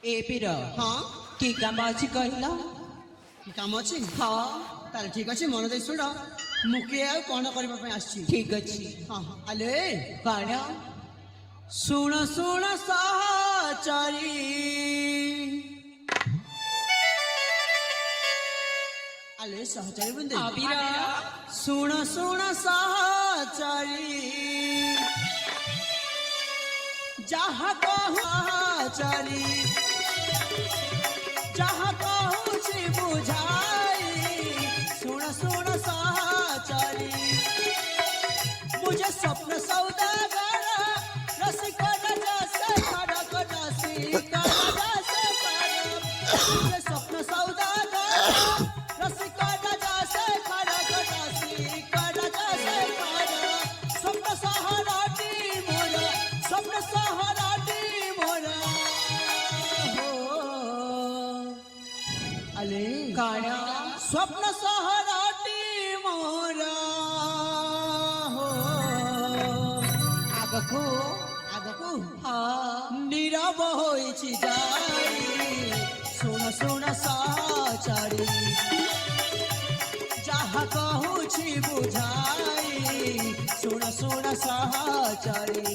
ए पीर हाँ कि काम अच्छी कहला कि काम अच्छी हाँ ताले ठीक अच्छे मन दे शुण मुके आ कौन करबा पे आछि ठीक अच्छी हाँ हाँ आले कौन शुण शुण सहचरी आले सहचरी बंदे अबीर शुण शुण सहचरी जहाँ कहू सहचरी जहाँ कहू छी बुझाई सुन सुन सहचरी मुझे स्वप्न सौदागर रसिक राजा से खड़क रसिक राजा से खड़क मुझे स्वप्न सौदागर रसिक राजा से खड़क रसिक राजा से खड़क स्वप्न सहराटी मोरा स्वप्न सहराटी मोरा हो अले कौन स्वप्न सहराटी मोरा हो आगको आगकू हाँ नीरव होइछि जाई सुन सुन सहचरी जहाँ कहूछि बुझाई सुन सुन सहचरी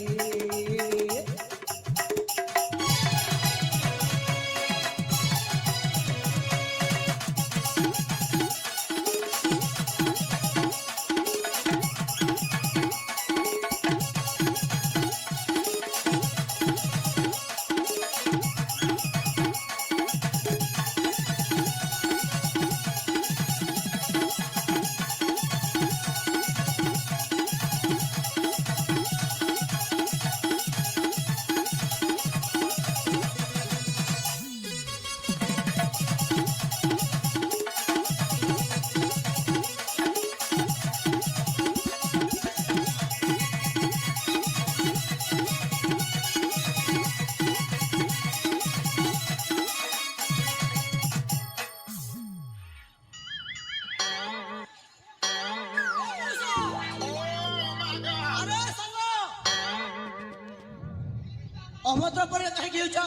अभद्र पर कहीं गेल छ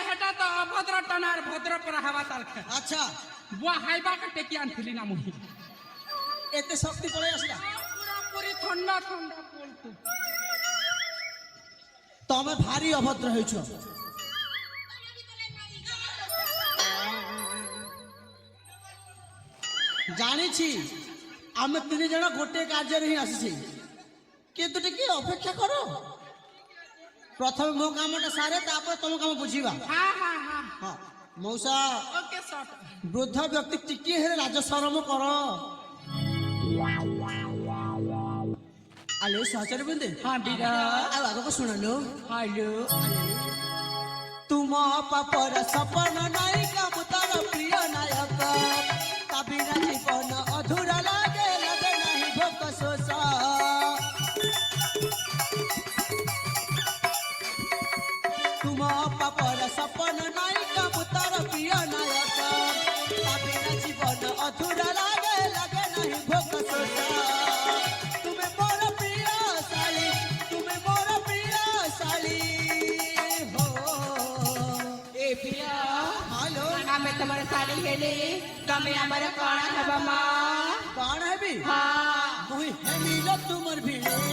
हेटा तो अभद्र टनार भद्र पर हवा तालखे अच्छा बुआ हाइबा के टेकियान थिली ना मुही एते शक्ति पड़े असला पूरा पूरी ठंडा ठंडा बोलतु तमे भारी अभद्र होइ छ जानी छी आमे तीन जण गोटे कार्य रे ही आसी किंतु टिके अपेक्षा करो प्रथम मो कामटा सारे तापर तुम काम बुझीबा हाँ हाँ हाँ हां मौसा ओके सर वृद्ध व्यक्ति टिके हेरे राज शरम कर आले सहचरी बंदे हाँ बीरा आ आगो को सुनलो हेलो तुम पापर सपन नाई काम तार प्रिय नायक कबिना जीवन अधूरा लागे लगे नहीं भोक शोष तुम पापर सपन नाई काम तार प्रिय नायक कबिना जीवन अधूरा लागे लगे नहीं भोक शोष तुम्हें मोर प्रिय साली तुम्हें मोर प्रिय साली हो ए पिया हेलो आमे तुम्हारे साड़ी हेले तमे हमारे कौन है बमा कौन है भी हाँ मुही है मिलो तुमर भिड़े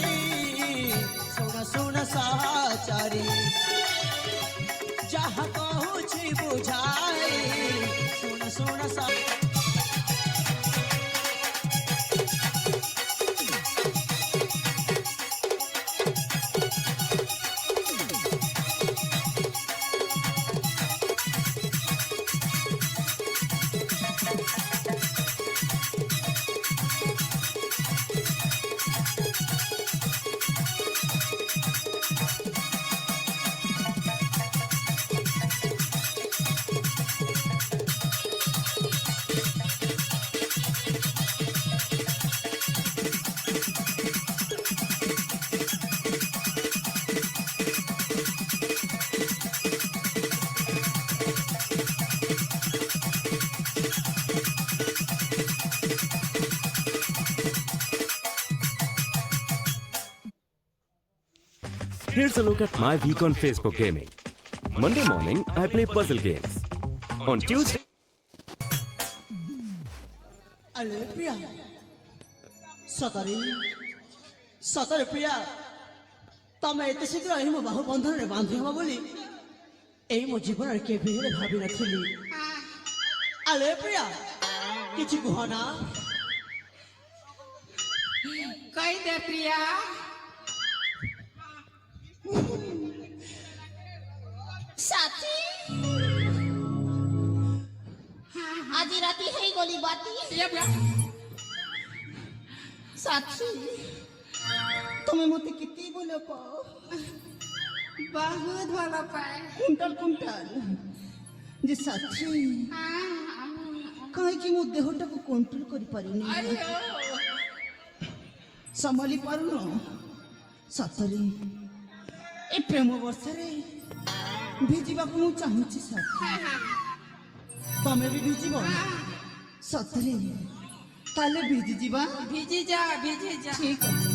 सुन सुन सहचरी जहाँ कहू छी बुझाई सुन सुन Here's a look at my week on Facebook gaming. Monday morning, I play puzzle games. On Tuesday, আরে প্রিয়া ସତରେ ପ୍ରିୟା ତମେ ଏତେ ଶୀଘ୍ର ଏହି ମୋ ବାହୁ ବନ୍ଧନରେ ବାନ୍ଧି ହେବ ବୋଲି ଏଇ ମୋ ଜୀବନରେ କେବେ ହେଲେ ଭାବିନଥିଲି। ଆରେ ପ୍ରିୟା କିଛି କୁହ ନା। କହିଦେ ପ୍ରିୟା। সাথী আজি রাতি হেই গলি বাতি ଏ ବୁଆ সাথী তুমি মতে কেতে বলে পাও ବହୁତ ଭଲ ପାଏ। কুন্টাল যে সাথী কাହିଁକି ମୋ ଦେହଟାକୁ କଣ୍ଟ୍ରୋଲ କରିପାରୁନି ଆରେ ସମ୍ଭାଳି ପାରୁନ ସତରେ ଏ ପ୍ରେମ ବର୍ଷାରେ ଭିଜିବାକୁ ମୁଁ ଚାହୁଁଛି ସାଥୀ ତମେ ବି ଭିଜିବ ସତରେ ତାହେଲେ ଭିଜିଯିବା ଭିଜି ଯା ଠିକ ଅଛି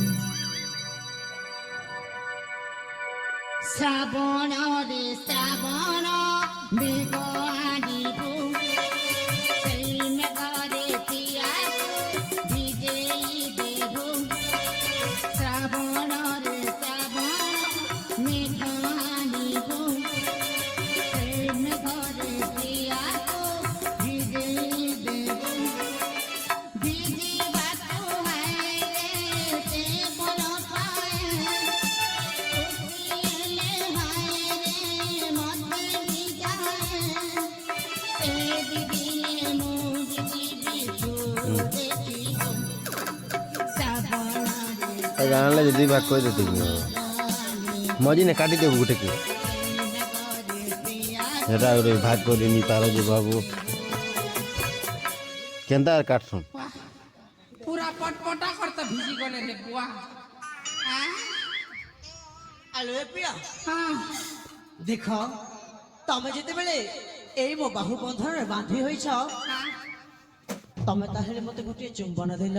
ଶ୍ରାବଣରେ ଶ୍ରାବଣ ବେଗ ଆଣିବୁ ସେଇ ମେଘରେ ପିଆକୁ ଭିଜେଇ ଦେବୁ ଶ୍ରାବଣରେ ଶ୍ରାବଣ ମେଘ ଆଣିବୁ ସେଇ ମେଘରେ ପିଆକୁ ଭିଜେଇ ଦେବୁ ଭିଜିବାକୁ ହେଲେ ସେ ଭଲ ପାଏ গানলে যদি ভাগ করে দিতে মজি না কাটি দেবো গোটে সেটা গোটে ভাগ করে নি পার যে বাবু কেনতা আর কাটছুন ପୁରା ପଟପଟା କରତ ଭିଜି ଗଲେ ରେ ବୁଆ। ଆରେ ପ୍ରିୟା ହଁ ଦେଖ ତମେ ଯେତେବେଳେ ଏଇ ମୋ ବାହୁ ବନ୍ଧନରେ ବାନ୍ଧି ହୋଇଛ ତମେ ତାହେଲେ ମତେ ଗୋଟିଏ ଚୁମ୍ବନ ଦେଲ।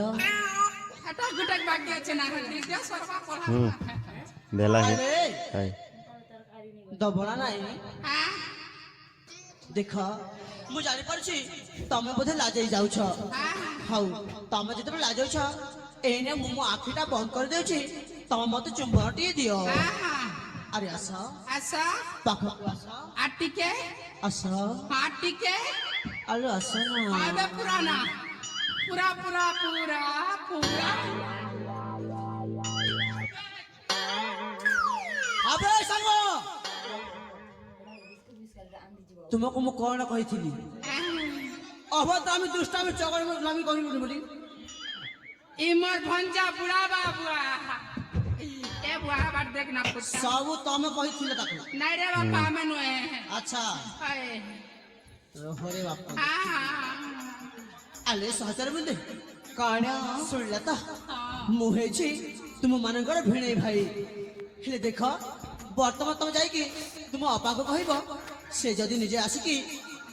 এটা গুটক বাকি আছে না দিদা সরবা পড়া বেলা হে আরে হাই ଦବ ନା ନାଇଁ হ্যাঁ ଦେଖ ମୁଁ ଜାଣିପାରୁଛି ତମେ ବୋଧେ ଲାଜେଇ ଯାଉଛ। ହଉ ତମେ ଯେତେବେଳେ ଲାଜଉଛ ଏଇନେ ମୁଁ ମୋ ଆଖିଟା ବନ୍ଦ କରିଦେଉଛି ତମେ ମତେ ଚୁମ୍ବନଟିଏ ଦିଅ। ଆରେ ଆସ আচ্ছা ପାଖକୁ ଆସ আর টিকে ଆସ আর টিকে ଆରେ ଆସ ନା আবে পুরা না পুরা পুরা পুরা পুরা ଆବେ ସାଙ୍ଗ ତୁମକୁ ମୁଁ କଣ କହିଥିଲି ଅଭଦ୍ରାମୀ ଦୁଷ୍ଟାମୀ ଚଗଲାମୀ କହିବୁନି ବୋଲି। ইমর ভঞ্জা বুড়া বাবুয়া এ বুয়া বার দেখ না পুত্তা ସବୁ ତମେ କହିଥିଲ ତାକୁ। নাই রে বাপা আমি নয় ଆଚ୍ଛା আয় ରହରେ ବାପା হ্যাঁ ଆଲେ ସହଚାର ବୁନ୍ଦେ କଣ ଶୁଣିଲା ତ ମୁଁ ହେଇଛି ତୁମ ମାନଙ୍କର ଭିଣେଇ ଭାଇ। ହେଲେ ଦେଖ ବର୍ତ୍ତମାନ ତମେ ଯାଇକି ତୁମ ଅପାକୁ କହିବ ସେ ଯଦି ନିଜେ ଆସିକି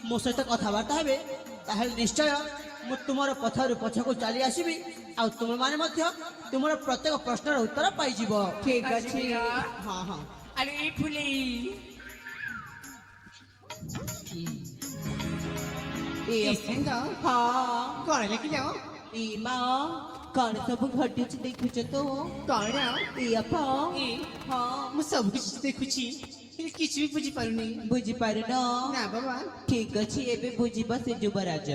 ମୋ ସହିତ କଥାବାର୍ତ୍ତା ହେବେ ତାହେଲେ ନିଶ୍ଚୟ ମୁଁ ତୁମର ପଛରୁ ପଛକୁ ଚାଲି ଆସିବି ଆଉ ତୁମମାନେ ମଧ୍ୟ ତୁମର ପ୍ରତ୍ୟେକ ପ୍ରଶ୍ନର ଉତ୍ତର ପାଇଯିବ। ଠିକ ଅଛି ହଁ ହଁ আরে এই ফুলি ହଁ କଣ ଲେଖିଲ ଏ ମା କଣ ସବୁ ଘଟୁଛି ଦେଖୁଛ ତ କଣ ଏ ଆପା ହଁ ମୁଁ ସବୁ କିଛି ଦେଖୁଛି ହେଲେ କିଛି ବି ବୁଝିପାରୁନି ବୁଝିପାରୁନ ନା ବାବା ଠିକ ଅଛି ଏବେ ବୁଝିବ ସେ ଯୁବରାଜ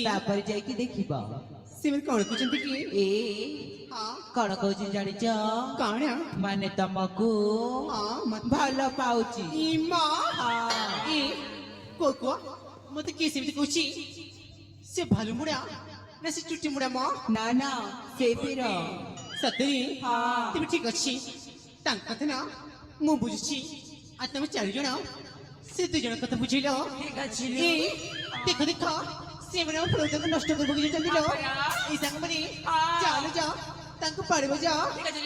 ତାପରେ ଯାଇକି ଦେଖିବ ସେମାନେ କଣ କହୁଛନ୍ତି କି ଏ ହଁ କଣ କହୁଛି ଜାଣିଛ କଣ ମାନେ ତମକୁ ହଁ ମତେ ଭଲ ପାଉଛି। ଇମା ହଁ। ଏ କୋ ମତେ କିଏ ସେମିତି କହୁଛି ସେ ଭାଲୁ ମୁଡା ନା ସେ ଚୁଟି ମୁଡା ମ ନା ନା ସେ ଫିର ସତରେ ହଁ। ତେବେ ଠିକ ଅଛି ତାଙ୍କ କଥା ନା ମୁଁ ବୁଝୁଛି ଆଉ ତମେ 4 ଜଣ ସେ 2 ଜଣ କଥା ବୁଝିଲ ଠିକ ଅଛି ଏ ଦେଖ ଦେଖ ସେମାନେ ଆମ ପ୍ରଜାକୁ ନଷ୍ଟ କରିବାକୁ ଯାଉଛନ୍ତି ଲୋ ଏଇ ସାଙ୍ଗମାନେ ଚାଲ ଯାଅ ତାଙ୍କୁ ପାଳିବ ଯାଅ ঠিক আছে